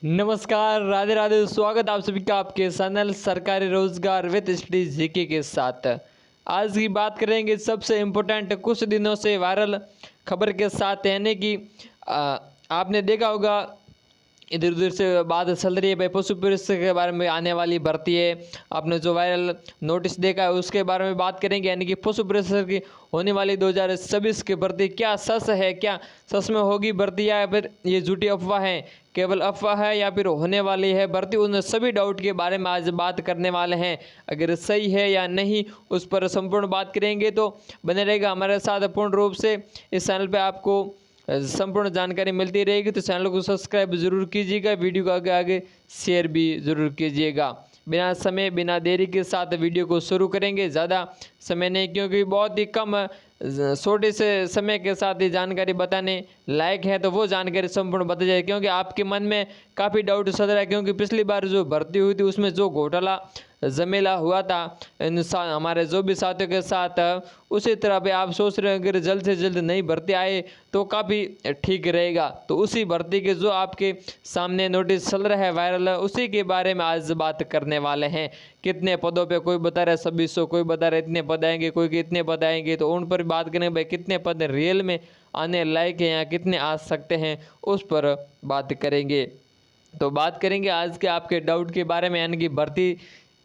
नमस्कार, राधे राधे। स्वागत आप सभी का आपके चैनल सरकारी रोजगार विद स्टडी जीके के साथ। आज की बात करेंगे सबसे इम्पोर्टेंट कुछ दिनों से वायरल खबर के साथ, यानी कि आपने देखा होगा इधर उधर से बात चल रही है भाई, पशु पुलिस के बारे में आने वाली भर्ती है। आपने जो वायरल नोटिस देखा है उसके बारे में बात करेंगे, यानी कि पशु पुलिस की होने वाली 2026 की भर्ती क्या सच है, क्या सच में होगी भर्ती या फिर ये झूठी अफवाह है, केवल अफवाह है या फिर होने वाली है भर्ती। उन सभी डाउट के बारे में आज बात करने वाले हैं। अगर सही है या नहीं उस पर संपूर्ण बात करेंगे, तो बने रहेगा हमारे साथ पूर्ण रूप से। इस चैनल पे आपको संपूर्ण जानकारी मिलती रहेगी, तो चैनल को सब्सक्राइब जरूर कीजिएगा, वीडियो को आगे आगे शेयर भी जरूर कीजिएगा। बिना समय बिना देरी के साथ वीडियो को शुरू करेंगे। ज़्यादा समय नहीं, क्योंकि बहुत ही कम छोटे से समय के साथ ही जानकारी बताने लायक है, तो वो जानकारी संपूर्ण बता जाए। क्योंकि आपके मन में काफ़ी डाउट चल रहा है, क्योंकि पिछली बार जो भर्ती हुई थी उसमें जो घोटाला झमेला हुआ था हमारे जो भी साथियों के साथ, उसी तरह पे आप सोच रहे हैं अगर जल्द से जल्द नई भर्ती आए तो काफ़ी ठीक रहेगा। तो उसी भर्ती के जो आपके सामने नोटिस चल रहा है वायरल, उसी के बारे में आज बात करने वाले हैं। कितने पदों पे, कोई बता रहा है 2600, कोई बता रहा है इतने पद आएंगे, कोई कितने पद आएंगे, तो उन पर बात करें भाई कितने पद रियल में आने लायक हैं या कितने आ सकते हैं, उस पर बात करेंगे। तो बात करेंगे आज के आपके डाउट के बारे में, यानी कि भर्ती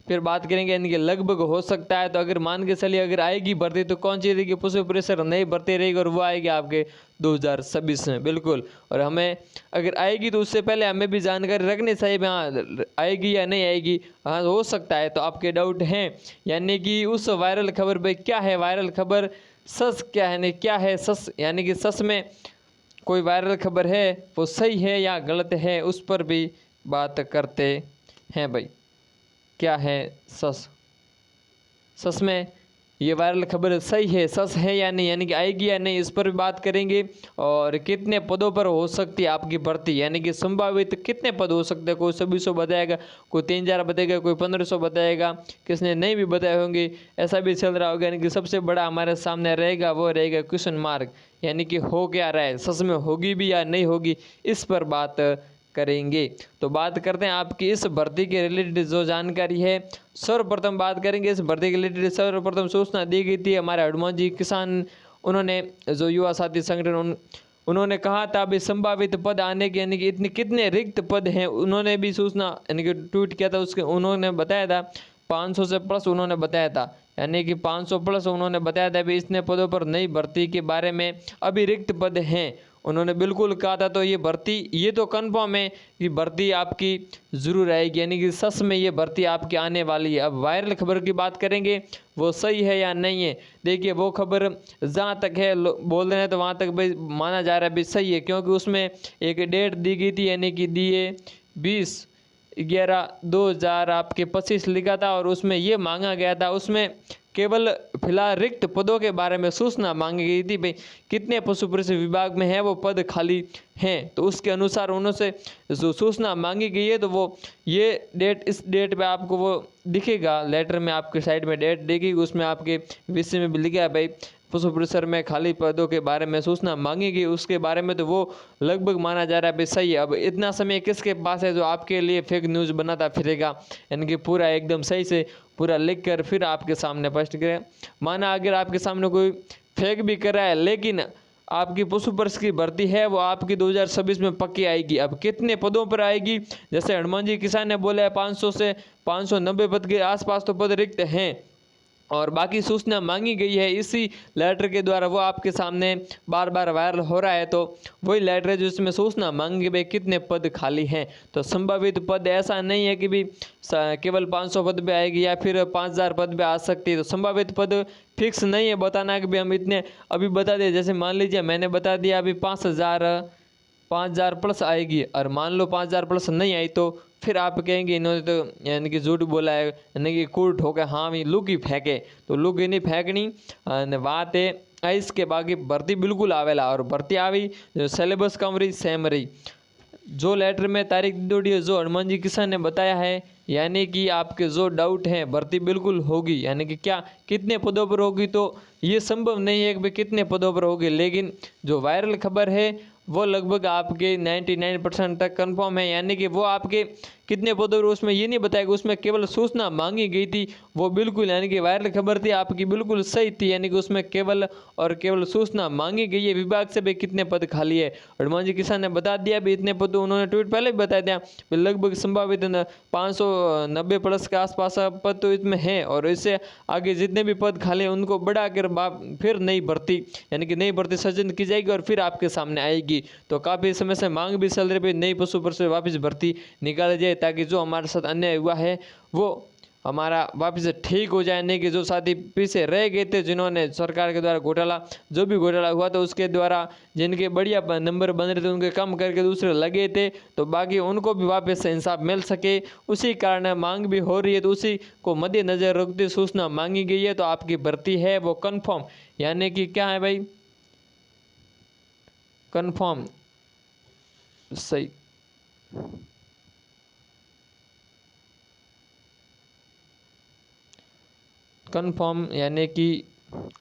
फिर बात करेंगे, यानी कि लगभग हो सकता है। तो अगर मान के चलिए अगर आएगी भर्ती तो कौन सी रहेगी, पशु प्रेशर नई भर्ती रहेगी और वो आएगी आपके 2026 में, बिल्कुल। और हमें अगर आएगी तो उससे पहले हमें भी जानकारी रखनी चाहिए, हाँ आएगी या नहीं आएगी, हाँ हो सकता है। तो आपके डाउट हैं, यानी कि उस वायरल खबर पे क्या है वायरल खबर, सच क्या है, नहीं क्या है सच, यानी कि सच में कोई वायरल खबर है वो सही है या गलत है, उस पर भी बात करते हैं भाई। क्या है सच, सच में ये वायरल खबर सही है, सच है या नहीं, यानी कि आएगी या नहीं, इस पर भी बात करेंगे। और कितने पदों पर हो सकती है आपकी भर्ती, यानी कि संभावित कितने पद हो सकते हैं। कोई 2600 बताएगा, कोई 3000 बताएगा, कोई 1500 बताएगा, किसने नहीं भी बताए होंगे, ऐसा भी चल रहा होगा। यानी कि सबसे बड़ा हमारे सामने रहेगा वो रहेगा क्वेश्चन मार्क, यानी कि हो क्या रहा है, सच में होगी भी या नहीं होगी, इस पर बात करेंगे। तो बात करते हैं आपकी इस भर्ती के रिलेटेड जो जानकारी है। सर्वप्रथम बात करेंगे इस भर्ती के रिलेटेड। सर्वप्रथम सूचना दी गई थी हमारे हनुमान जी किसान, उन्होंने जो युवा साथी संगठन उन्होंने कहा था अभी संभावित पद आने के, यानी कि इतने कितने रिक्त पद हैं, उन्होंने भी सूचना यानी कि ट्वीट किया था। उसके उन्होंने बताया था 500 से प्लस उन्होंने बताया था, यानी कि 500 प्लस उन्होंने बताया था अभी इतने पदों पर नई भर्ती के बारे में अभी रिक्त पद हैं, उन्होंने बिल्कुल कहा था। तो ये भर्ती ये तो कन्फर्म है कि भर्ती आपकी ज़रूर आएगी, यानी कि सच में ये भर्ती आपकी आने वाली है। अब वायरल खबर की बात करेंगे, वो सही है या नहीं है। देखिए वो खबर जहाँ तक है बोल रहे हैं तो वहाँ तक भाई माना जा रहा है भाई सही है, क्योंकि उसमें एक डेट दी गई थी, यानी कि दिए 20/11/2000 आपके 25 लिखा था, और उसमें ये मांगा गया था, उसमें केवल फिलहाल रिक्त पदों के बारे में सूचना मांगी गई थी भाई कितने पशु कृषि विभाग में है वो पद खाली हैं। तो उसके अनुसार उन्होंने जो सूचना मांगी गई है, तो वो ये डेट इस डेट पे आपको वो दिखेगा लेटर में, आपके साइड में डेट दिखेगी, उसमें आपके विषय में भी लिखा है भाई पशु परिसर में खाली पदों के बारे में सूचना मांगी गई, उसके बारे में तो वो लगभग माना जा रहा है भाई सही है। अब इतना समय किसके पास है जो आपके लिए फेक न्यूज़ बनाता फिरेगा, यानी कि पूरा एकदम सही से पूरा लिख कर फिर आपके सामने पोस्ट करें। माना अगर आपके सामने कोई फेक भी कर रहा है, लेकिन आपकी पशु परिस की भर्ती है वो आपकी 2026 में पक्की आएगी। अब कितने पदों पर आएगी, जैसे हनुमान जी किसान ने बोला है 500 से 590 पद के आसपास तो पद रिक्त हैं, और बाकी सूचना मांगी गई है इसी लेटर के द्वारा, वो आपके सामने बार बार वायरल हो रहा है। तो वही लेटर है जिसमें सूचना मांगी भाई कितने पद खाली हैं। तो संभावित पद ऐसा नहीं है कि भी केवल 500 पद पे आएगी या फिर 5000 पद पे आ सकती है। तो संभावित पद फिक्स नहीं है बताना कि भाई हम इतने अभी बता दें। जैसे मान लीजिए मैंने बता दिया अभी 5000 प्लस आएगी, और मान लो 5000 प्लस नहीं आई, तो फिर आप कहेंगे इन्होंने तो यानी कि झूठ बोला है, यानी कि कूड़ ठोका, हाँ भी लुक ही फेंके, तो लुक ही नहीं फेंकनी बात है। इसके बाकी भर्ती बिल्कुल आवेला, और भर्ती आवी जो सिलेबस कम रही सेम रही, जो लेटर में तारीख दी है जो हनुमान जी किसान ने बताया है, यानी कि आपके जो डाउट हैं भर्ती बिल्कुल होगी। यानी कि क्या कितने पदों पर होगी, तो ये संभव नहीं है कि भाई कितने पदों पर होगी, लेकिन जो वायरल खबर है वो लगभग आपके 99% तक कंफर्म है, यानी कि वो आपके कितने पदों पर उसमें ये नहीं बताएगा, उसमें केवल सूचना मांगी गई थी वो बिल्कुल, यानी कि वायरल खबर थी आपकी बिल्कुल सही थी, यानी कि उसमें केवल और केवल सूचना मांगी गई है विभाग से भी कितने पद खाली है। हनुमान जी किसान ने बता दिया भी इतने पद, उन्होंने ट्वीट पहले भी बता दिया लगभग संभावित 590 प्लस के आसपास पद तो इसमें है, और इससे आगे जितने भी पद खाली हैं उनको बढ़ाकर फिर नई भर्ती, यानी कि नई भर्ती सृजन की जाएगी और फिर आपके सामने आएगी। तो काफ़ी समय से मांग भी चल रही है नई पशु पर से वापस भर्ती निकाली जाए, ताकि जो हमारे साथ अन्याय हुआ है वो हमारा वापस से ठीक हो जाए, नहीं कि जो साथी पीछे रह गए थे जिन्होंने सरकार के द्वारा घोटाला जो भी घोटाला हुआ था उसके द्वारा जिनके बढ़िया नंबर बन रहे थे उनके कम करके दूसरे लगे थे, तो बाकी उनको भी वापस से इंसाफ मिल सके उसी कारण मांग भी हो रही है। तो उसी को मद्देनजर रखते सूचना मांगी गई है, तो आपकी भर्ती है वो कन्फर्म, यानी कि क्या है भाई, कन्फर्म सही, कन्फर्म यानी कि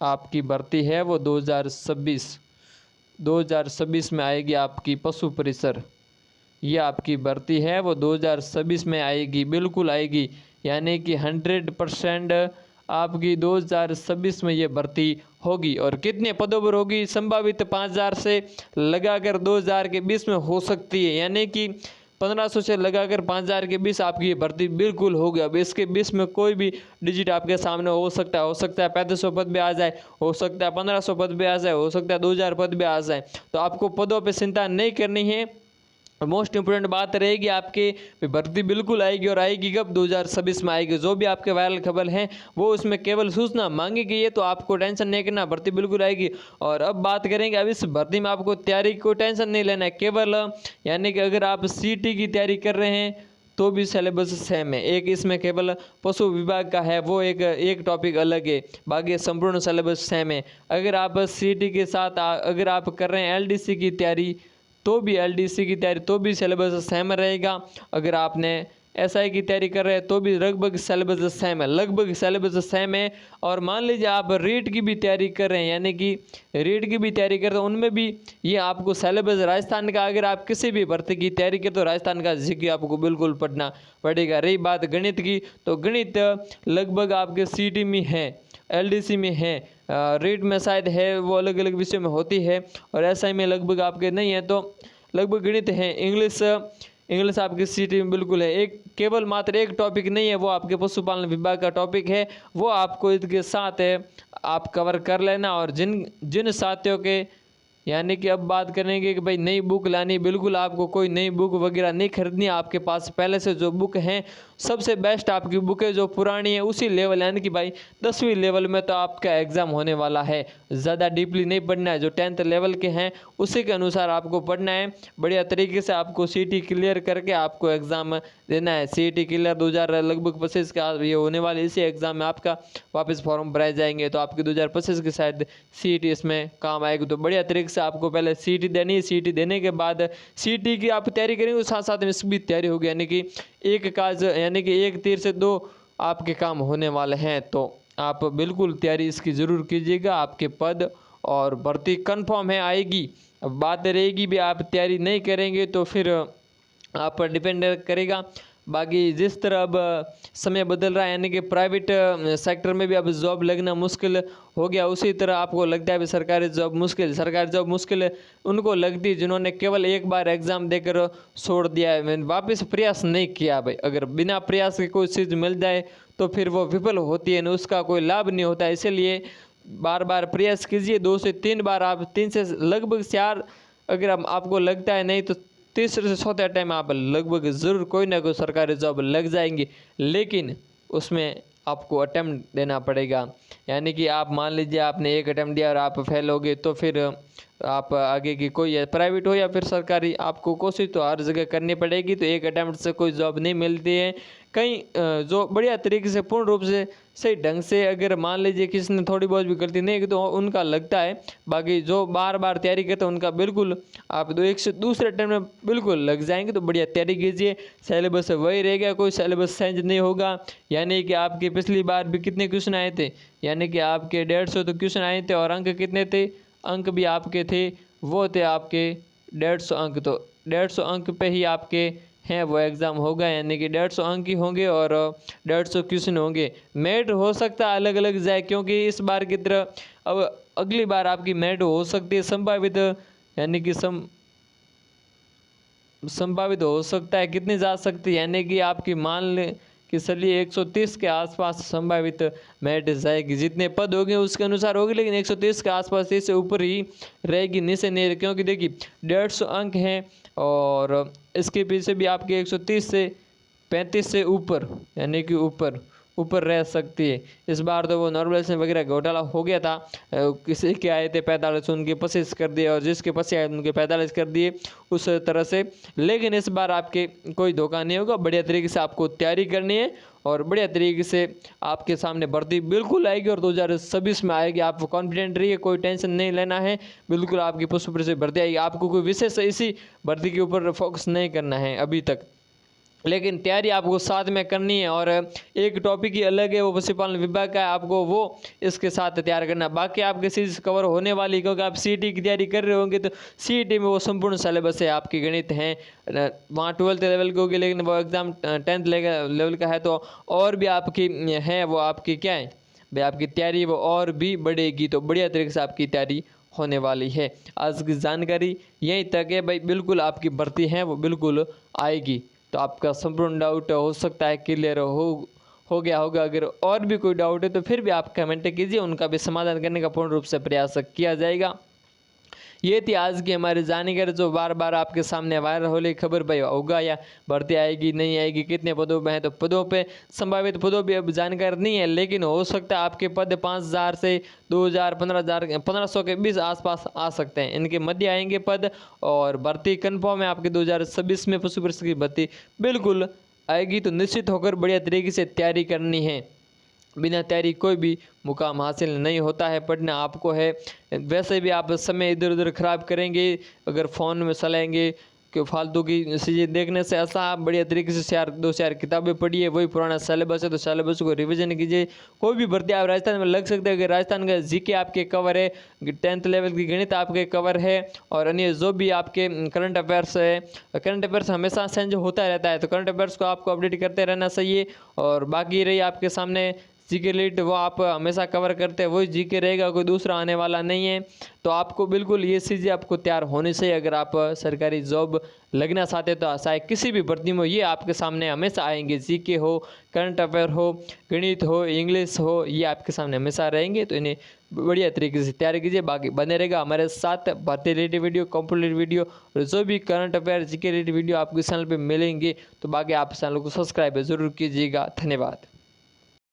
आपकी भर्ती है वो 2026 में आएगी आपकी पशु परिसर, ये आपकी भर्ती है वो 2026 में आएगी, बिल्कुल आएगी, यानी कि 100% आपकी 2026 में ये भर्ती होगी। और कितने पदों पर होगी, संभावित 5000 से लगाकर 2000 के बीच में हो सकती है, यानी कि 1500 से लगाकर 5000 के बीच आपकी ये भर्ती बिल्कुल होगी। अब इसके बीच में कोई भी डिजिट आपके सामने हो सकता है 3500 पद भी आ जाए, हो सकता है 1500 पद भी आ जाए, हो सकता है 2000 पद भी आ जाए। तो आपको पदों पर चिंता नहीं करनी है, मोस्ट इंपोर्टेंट बात रहेगी आपके भर्ती बिल्कुल आएगी, और आएगी कब, 2026 में आएगी। जो भी आपके वायरल खबर हैं वो उसमें केवल सूचना मांगी गई है, तो आपको टेंशन नहीं करना, भर्ती बिल्कुल आएगी। और अब बात करेंगे, अब इस भर्ती में आपको तैयारी की कोई टेंशन नहीं लेना है, केवल यानी कि अगर आप सीटी की तैयारी कर रहे हैं तो भी सिलेबस सेम है, एक इसमें केवल पशु विभाग का है वो एक टॉपिक अलग है, बाकी संपूर्ण सिलेबस सेम है। अगर आप सीटी के साथ अगर आप कर रहे हैं एलडीसी की तैयारी तो भी एलडीसी की तैयारी तो भी सिलेबस सेम रहेगा, अगर आपने एसआई की तैयारी कर रहे हैं तो भी लगभग सिलेबस सेम है, लगभग सिलेबस सेम है। और मान लीजिए आप रीट की भी तैयारी कर रहे हैं, यानी कि रीट की भी तैयारी कर रहे हैं, उनमें भी ये आपको सिलेबस राजस्थान का, अगर आप किसी भी भर्ती की तैयारी करें तो राजस्थान का जीके आपको बिल्कुल पढ़ना पड़ेगा। रही बात गणित की, तो गणित लगभग आपके सीटी में है, एलडीसी में है, रीट में शायद है, वो अलग अलग विषय में होती है, और एसआई में लगभग आपके नहीं है, तो लगभग गणित है। इंग्लिश आपकी सीटी में बिल्कुल है, एक केवल मात्र एक टॉपिक नहीं है, वो आपके पशुपालन विभाग का टॉपिक है, वो आपको इसके साथ है आप कवर कर लेना। और जिन जिन साथियों के, यानी कि अब बात करेंगे कि भाई नई बुक लानी, बिल्कुल आपको कोई नई बुक वगैरह नहीं खरीदनी, आपके पास पहले से जो बुक हैं सबसे बेस्ट आपकी बुक है जो पुरानी है उसी लेवल, यानी कि भाई 10वीं लेवल में तो आपका एग्ज़ाम होने वाला है, ज़्यादा डीपली नहीं पढ़ना है, जो 10th लेवल के हैं उसी के अनुसार आपको पढ़ना है, बढ़िया तरीके से आपको सीटी क्लियर करके आपको एग्ज़ाम देना है। सीटी क्लियर 2000 लगभग 25 का ये होने वाले, इसी एग्ज़ाम में आपका वापस फॉर्म भराए जाएंगे, तो आपकी 2025 की शायद सीटी इसमें काम आएगी। तो बढ़िया तरीके से आपको पहले सीटी देनी है, सीटी देने के बाद सीटी की आप तैयारी करेंगे, साथ साथ में इसकी भी तैयारी होगी, यानी कि एक काज, यानी कि एक तीर से दो आपके काम होने वाले हैं। तो आप बिल्कुल तैयारी इसकी ज़रूर कीजिएगा, आपके पद और भर्ती कंफर्म है आएगी। अब बात रहेगी भी आप तैयारी नहीं करेंगे तो फिर आप पर डिपेंड करेगा। बाकी जिस तरह अब समय बदल रहा है, यानी कि प्राइवेट सेक्टर में भी अब जॉब लगना मुश्किल हो गया, उसी तरह आपको लगता है भी सरकारी जॉब मुश्किल उनको लगती है जिन्होंने केवल एक बार एग्ज़ाम देकर छोड़ दिया है, मैंने वापस प्रयास नहीं किया। भाई अगर बिना प्रयास के कोई चीज़ मिल जाए तो फिर वो विफल होती है, उसका कोई लाभ नहीं होता। इसीलिए बार बार प्रयास कीजिए, 2 से 3 बार, आप 3 से लगभग 4, अगर आपको लगता है नहीं तो तीसरे से चौथे टाइम आप लगभग ज़रूर कोई ना कोई सरकारी जॉब लग जाएंगी, लेकिन उसमें आपको अटेम्प्ट देना पड़ेगा। यानी कि आप मान लीजिए आपने एक अटेम्प्ट दिया और आप फेल हो गए तो फिर आप आगे की कोई प्राइवेट हो या फिर सरकारी, आपको कोशिश तो हर जगह करनी पड़ेगी। तो एक अटेम्प्ट से कोई जॉब नहीं मिलती है। कहीं जो बढ़िया तरीके से पूर्ण रूप से सही ढंग से अगर मान लीजिए किसी ने थोड़ी बहुत भी गलती नहीं की तो उनका लगता है, बाकी जो बार बार तैयारी करते हैं उनका बिल्कुल आप एक से दूसरे अटेम्प्ट में बिल्कुल लग जाएंगे। तो बढ़िया तैयारी कीजिए, सिलेबस वही रहेगा, कोई सिलेबस चेंज नहीं होगा। यानी कि आपके पिछली बार भी कितने क्वेश्चन आए थे, यानी कि आपके 150 तो क्वेश्चन आए थे, और अंक कितने थे, अंक भी आपके थे वो थे आपके 150 अंक, तो 150 अंक पे ही आपके हैं वो एग्ज़ाम होगा, यानी कि 150 अंक ही होंगे और 150 क्वेश्चन होंगे। मेरिट हो सकता है अलग अलग जाए, क्योंकि इस बार की तरह अब अगली बार आपकी मेरिट हो सकती है संभावित, यानी कि संभावित हो सकता है कितनी जा सकती है, यानी कि आपकी मान लें कि चलिए 130 के आसपास संभावित मेरिट जाएगी। जितने पद होंगे उसके अनुसार होगी, लेकिन 130 के आसपास, इससे ऊपर ही रहेगी, नीचे नहीं, क्योंकि देखिए 150 अंक हैं और इसके पीछे भी आपके 130 से 35 से ऊपर, यानी कि ऊपर ऊपर रह सकती है। इस बार तो वो नॉर्मलाइजेशन वगैरह घोटाला हो गया था, किसी के आए थे 45 उनके 25 कर दिए और जिसके 25 आए उनके 45 कर दिए, उस तरह से। लेकिन इस बार आपके कोई धोखा नहीं होगा, बढ़िया तरीके से आपको तैयारी करनी है और बढ़िया तरीके से आपके सामने भर्ती बिल्कुल आएगी और 2026 में आएगी। आप कॉन्फिडेंट रहिए, कोई टेंशन नहीं लेना है, बिल्कुल आपकी पुष्प से भर्ती आएगी। आपको कोई विशेष इसी भर्ती के ऊपर फोकस नहीं करना है अभी तक, लेकिन तैयारी आपको साथ में करनी है। और एक टॉपिक ही अलग है, वो पशुपालन विभाग का है, आपको वो इसके साथ तैयार करना। बाकी आपकी चीज़ कवर होने वाली, क्योंकि आप सीईटी की तैयारी कर रहे होंगे तो सीईटी में वो संपूर्ण सिलेबस है, आपके गणित हैं वहाँ 12th लेवल की होगी, लेकिन वो एग्ज़ाम 10th लेवल का है, तो और भी आपकी है वो आपकी क्या है भाई, आपकी तैयारी वो और भी बढ़ेगी। तो बढ़िया तरीके से आपकी तैयारी होने वाली है। आज की जानकारी यहीं तक है भाई, बिल्कुल आपकी भर्ती है वो बिल्कुल आएगी। तो आपका संपूर्ण डाउट हो सकता है क्लियर हो गया होगा। अगर और भी कोई डाउट है तो फिर भी आप कमेंट कीजिए, उनका भी समाधान करने का पूर्ण रूप से प्रयास किया जाएगा। ये थी आज की हमारी जानकारी, जो बार बार आपके सामने वायरल हो रही खबर भाई, होगा या भर्ती आएगी नहीं आएगी, कितने पदों पे हैं, तो पदों पे संभावित पदों भी अब जानकारी नहीं है, लेकिन हो सकता है आपके पद 5000 से 2000 1500 के बीच आसपास आ सकते हैं, इनके मध्य आएंगे पद। और भर्ती कन्फर्म है आपके 2026 में पशु परिषद की भर्ती बिल्कुल आएगी। तो निश्चित होकर बढ़िया तरीके से तैयारी करनी है, बिना तैयारी कोई भी मुकाम हासिल नहीं होता है, पढ़ना आपको है। वैसे भी आप समय इधर उधर ख़राब करेंगे अगर फ़ोन में चलाएंगे कि फालतू की चीज़ें देखने से, ऐसा आप बढ़िया तरीके से 4 किताबें पढ़िए, वही पुराना सिलेबस है तो सिलेबस को रिवीजन कीजिए। कोई भी भर्ती आप राजस्थान में लग सकते हैं, अगर राजस्थान का जीके आपके कवर है, 10th लेवल की गणित आपके कवर है और अन्य जो भी आपके करंट अफेयर्स है, करंट अफेयर्स हमेशा चेंज होता रहता है, तो करंट अफेयर्स को आपको अपडेट करते रहना चाहिए। और बाकी रही आपके सामने जीके लीड, वो आप हमेशा कवर करते हैं, वही जीके रहेगा, कोई दूसरा आने वाला नहीं है। तो आपको बिल्कुल ये चीज़ें आपको तैयार होनी चाहिए, अगर आप सरकारी जॉब लगना चाहते तो चाहे किसी भी भर्ती में ये आपके सामने हमेशा आएंगे। जीके हो, करंट अफेयर हो, गणित हो, इंग्लिश हो, ये आपके सामने हमेशा रहेंगे, तो इन्हें बढ़िया तरीके से तैयारी कीजिए। बाकी बने रहेगा हमारे साथ भर्ती रिलेटेड वीडियो, कॉम्पिटिटिव वीडियो और जो भी current affair GK related video आपके चैनल पर मिलेंगे, तो बाकी आप चैनल को सब्सक्राइब जरूर कीजिएगा। धन्यवाद।